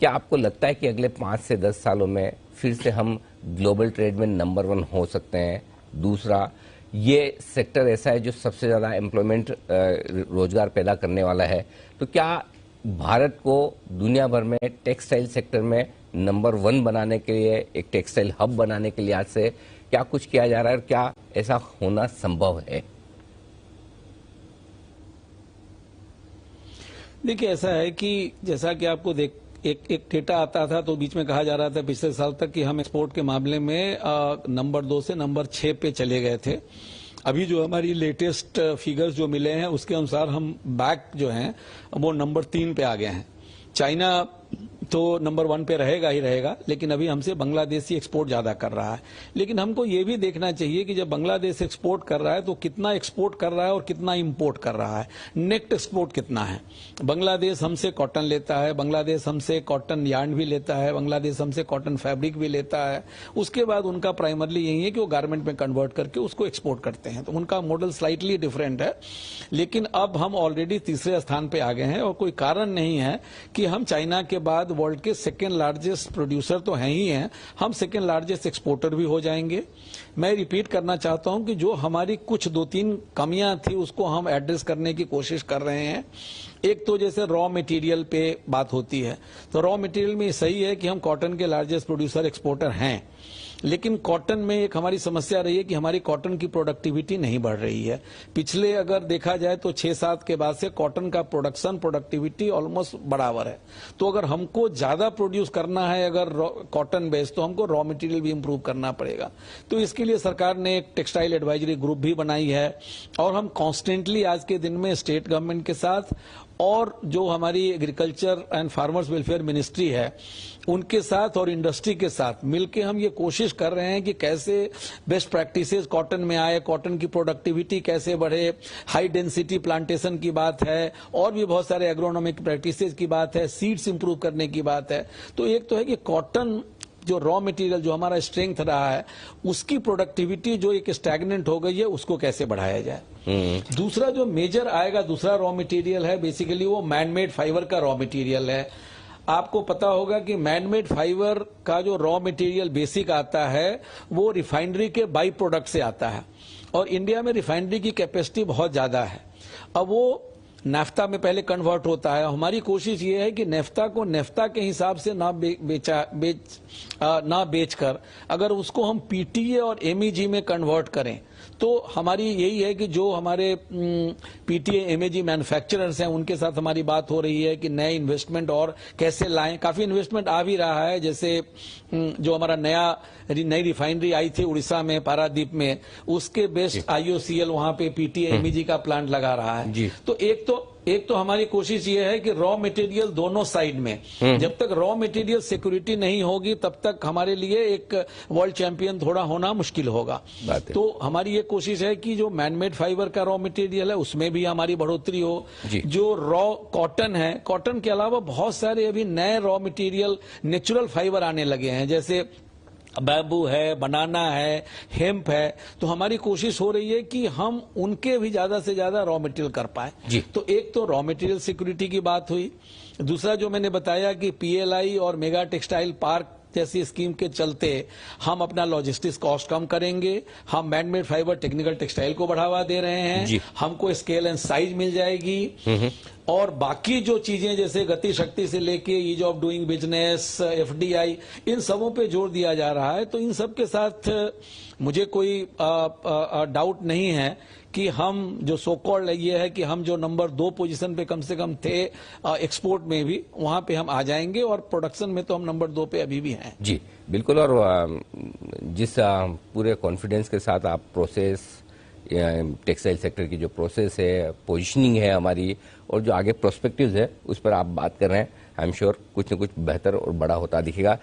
क्या आपको लगता है कि अगले 5 से 10 सालों में फिर से हम ग्लोबल ट्रेड में नंबर 1 हो सकते हैं? दूसरा, ये सेक्टर ऐसा है जो सबसे ज़्यादा एम्प्लॉयमेंट रोजगार पैदा करने वाला है, तो क्या भारत को दुनिया भर में टेक्सटाइल सेक्टर में नंबर 1 बनाने के लिए, एक टेक्सटाइल हब बनाने के लिए आज से क्या कुछ किया जा रहा है और क्या ऐसा होना संभव है? देखिए, ऐसा है कि जैसा कि आपको एक डेटा आता था तो बीच में कहा जा रहा था पिछले साल तक कि हम एक्सपोर्ट के मामले में नंबर 2 से नंबर 6 पे चले गए थे। अभी जो हमारी लेटेस्ट फिगर्स जो मिले हैं उसके अनुसार हम बैक जो हैं वो नंबर 3 पे आ गए हैं। चाइना तो नंबर 1 पे रहेगा ही रहेगा, लेकिन अभी हमसे बांग्लादेश ही एक्सपोर्ट ज्यादा कर रहा है। लेकिन हमको ये भी देखना चाहिए कि जब बांग्लादेश एक्सपोर्ट कर रहा है तो कितना एक्सपोर्ट कर रहा है और कितना इंपोर्ट कर रहा है, नेट एक्सपोर्ट कितना है। बांग्लादेश हमसे कॉटन लेता है, बांग्लादेश हमसे कॉटन यार्न भी लेता है, बांग्लादेश हमसे कॉटन फैब्रिक भी लेता है। उसके बाद उनका प्राइमरली यही है कि वो गारमेंट में कन्वर्ट करके उसको एक्सपोर्ट करते हैं, तो उनका मॉडल स्लाइटली डिफरेंट है। लेकिन अब हम ऑलरेडी तीसरे स्थान पे आ गए हैं और कोई कारण नहीं है कि हम चाइना के बाद वर्ल्ड के सेकेंड लार्जेस्ट प्रोड्यूसर तो हैं ही हैं, हम सेकेंड लार्जेस्ट एक्सपोर्टर भी हो जाएंगे। मैं रिपीट करना चाहता हूं कि जो हमारी कुछ 2-3 कमियां थी उसको हम एड्रेस करने की कोशिश कर रहे हैं। एक तो जैसे रॉ मटेरियल पे बात होती है, तो रॉ मटेरियल में सही है कि हम कॉटन के लार्जेस्ट प्रोड्यूसर एक्सपोर्टर हैं, लेकिन कॉटन में एक हमारी समस्या रही है कि हमारी कॉटन की प्रोडक्टिविटी नहीं बढ़ रही है। पिछले अगर देखा जाए तो 6-7 के बाद से कॉटन का प्रोडक्टिविटी ऑलमोस्ट बराबर है। तो अगर हमको ज्यादा प्रोड्यूस करना है अगर कॉटन बेस्ड, तो हमको रॉ मटेरियल भी इंप्रूव करना पड़ेगा। तो इसके लिए सरकार ने एक टेक्सटाइल एडवाइजरी ग्रुप भी बनाई है और हम कॉन्स्टेंटली आज के दिन में स्टेट गवर्नमेंट के साथ और जो हमारी agriculture and farmers welfare ministry है उनके साथ और इंडस्ट्री के साथ मिलकर हम ये कोशिश कर रहे हैं कि कैसे बेस्ट प्रैक्टिसेस कॉटन में आए, कॉटन की प्रोडक्टिविटी कैसे बढ़े, हाई डेंसिटी प्लांटेशन की बात है और भी बहुत सारे एग्रोनॉमिक प्रैक्टिसेस की बात है, सीड्स इंप्रूव करने की बात है। तो एक तो है कि कॉटन जो रॉ मटेरियल जो हमारा स्ट्रेंथ रहा है उसकी प्रोडक्टिविटी जो एक स्टैग्नेंट हो गई है उसको कैसे बढ़ाया जाए। दूसरा जो मेजर आएगा, दूसरा रॉ मटेरियल है बेसिकली वो मैनमेड फाइबर का रॉ मटेरियल है। आपको पता होगा कि मैनमेड फाइबर का जो रॉ मटेरियल बेसिक आता है वो रिफाइनरी के बाई प्रोडक्ट से आता है और इंडिया में रिफाइनरी की कैपेसिटी बहुत ज्यादा है। अब वो नेफ्ता में पहले कन्वर्ट होता है। हमारी कोशिश ये है कि नेफ्ता को नेफ्ता के हिसाब से ना बेचकर अगर उसको हम पीटीए और एमईजी में कन्वर्ट करें तो हमारी यही है कि जो हमारे पीटीए एमएजी मैन्युफैक्चरर्स हैं उनके साथ हमारी बात हो रही है कि नए इन्वेस्टमेंट और कैसे लाएं। काफी इन्वेस्टमेंट आ भी रहा है, जैसे जो हमारा नई रिफाइनरी आई थी उड़ीसा में पारादीप में, उसके बेस्ट आईओसीएल वहां पे पीटीए एमईजी का प्लांट लगा रहा है। तो एक तो हमारी कोशिश ये है कि रॉ मटेरियल दोनों साइड में, जब तक रॉ मटेरियल सिक्योरिटी नहीं होगी तब तक हमारे लिए एक वर्ल्ड चैंपियन थोड़ा होना मुश्किल होगा। तो हमारी ये कोशिश है कि जो मैनमेड फाइबर का रॉ मटेरियल है उसमें भी हमारी बढ़ोतरी हो। जो रॉ कॉटन है, कॉटन के अलावा बहुत सारे अभी नए रॉ मटेरियल नेचुरल फाइबर आने लगे हैं, जैसे बैम्बू है, बनाना है, हेम्प है। तो हमारी कोशिश हो रही है कि हम उनके भी ज्यादा से ज्यादा रॉ मटेरियल कर पाए। तो एक तो रॉ मटेरियल सिक्योरिटी की बात हुई, दूसरा जो मैंने बताया कि पीएलआई और मेगा टेक्सटाइल पार्क जैसी स्कीम के चलते हम अपना लॉजिस्टिक्स कॉस्ट कम करेंगे, हम मैनमेड फाइबर टेक्निकल टेक्सटाइल को बढ़ावा दे रहे हैं, हमको स्केल एंड साइज मिल जाएगी और बाकी जो चीजें जैसे गति शक्ति से लेके ease of doing business, FDI, इन सबों पे जोर दिया जा रहा है। तो इन सब के साथ मुझे कोई डाउट नहीं है कि हम जो सो कॉल्ड ये है कि हम जो नंबर 2 पोजीशन पे कम से कम थे एक्सपोर्ट में भी, वहां पे हम आ जाएंगे और प्रोडक्शन में तो हम नंबर 2 पे अभी भी हैं। जी बिल्कुल। और जिस पूरे कॉन्फिडेंस के साथ आप प्रोसेस टेक्सटाइल सेक्टर की जो प्रोसेस है, पोजीशनिंग है हमारी और जो आगे प्रोस्पेक्टिव्स है उस पर आप बात कर रहे हैं, आई एम श्योर कुछ न कुछ बेहतर और बड़ा होता दिखेगा।